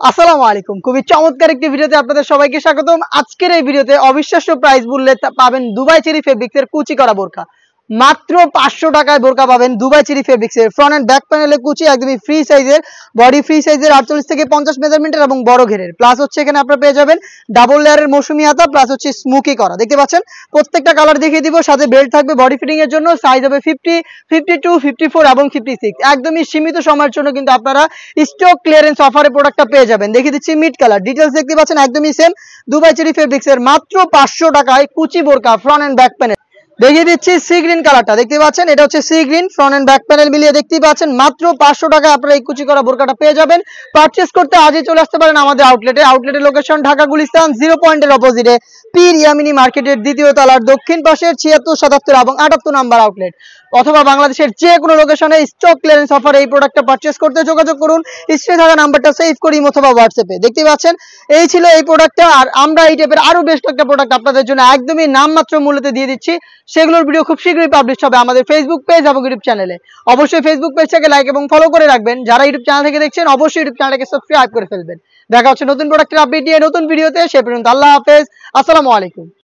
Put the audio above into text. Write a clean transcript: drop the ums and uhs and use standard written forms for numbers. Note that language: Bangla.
আসসালামু আলাইকুম। খুবই চমৎকার একটি ভিডিওতে আপনাদের সবাইকে স্বাগতম। আজকের এই ভিডিওতে অবিশ্বাস্য প্রাইস মূল্যে পাবেন দুবাই চেরি ফেব্রিক্সের কুচি করা বোরকা। মাত্র 500 টাকায় বোরকা পাবেন দুবাই চেরি ফেব্রিক্সের। ফ্রন্ট এন্ড ব্যাক প্যানেলে কুচি একদমই ফ্রি সাইজের, বডি ফ্রি সাইজের 48 থেকে 50 মেজারমেন্টের এবং বড় ঘেরের। প্লাস হচ্ছে এখানে আপনারা পেয়ে যাবেন ডাবল লেয়ারের মৌসুমী হাতা, প্লাস হচ্ছে স্মোকি করা। দেখতে পাচ্ছেন প্রত্যেকটা কালার দেখিয়ে দিব, সাথে বেল্ট থাকবে বডি ফিটিং এর জন্য। সাইজ হবে 50, 52, 54 এবং 56। একদমই সীমিত সময়ের জন্য কিন্তু আপনারা স্টক ক্লিয়ারেন্স অফারে প্রোডাক্টটা পেয়ে যাবেন। দেখিয়ে দিচ্ছি মিড কালার ডিটেলস, দেখতে পাচ্ছেন একদমই সেম দুবাই চেরি ফেব্রিক্সের মাত্র 500 টাকায় কুচি বোরকা ফ্রন্ট এন্ড ব্যাক প্যানেল। দেখিয়ে দিচ্ছি সি গ্রিন কালারটা, দেখতে পাচ্ছেন এটা হচ্ছে sea green, front end back panel মিলিয়ে দেখতেই পাচ্ছেন মাত্র 500 টাকায় আপনারা এই কুচি করা বোরকাটা পেয়ে যাবেন। পারচেজ করতে আজই চলে আসতে পারেন আমাদের আউটলেটের লোকেশন ঢাকা গুলিস্তান 0 পয়েন্টের অপোজিটে পীর ইয়ামিনী মার্কেটের দ্বিতীয় তলার দক্ষিণ পাশের 76, 77 এবং 78 নাম্বার আউটলেট, অথবা বাংলাদেশের যে কোনো লোকেশনে স্টক ক্লিয়ারেন্স অফারে এই প্রোডাক্টটা পারচেজ করতে যোগাযোগ করুন। স্ক্রিনে থাকা নাম্বারটা সেভ করি অথবা হোয়াটসঅ্যাপে। দেখতে পাচ্ছেন এই ছিল এই প্রোডাক্টটা। আর আমরা এই টাইপের আরো বেশ কয়েকটা প্রোডাক্ট আপনাদের জন্য একদমই নামমাত্র মূল্যতে দিয়ে দিচ্ছি। সেগুলোর ভিডিও খুব শীঘ্রই পাবলিশ হবে আমাদের ফেসবুক পেজ এবং ইউটিউব চ্যানেলে। অবশ্যই ফেসবুক পেজটাকে লাইক এবং ফলো করে রাখবেন। যারা ইউটিউব চ্যানেল থেকে দেখছেন অবশ্যই ইউটিউব চ্যানেলটাকে সাবস্ক্রাইব করে ফেলবেন। দেখা হচ্ছে নতুন প্রোডাক্টের আপডেট নিয়ে নতুন ভিডিওতে। সে পর্যন্ত আল্লাহ হাফেজ, আসসালামু আলাইকুম।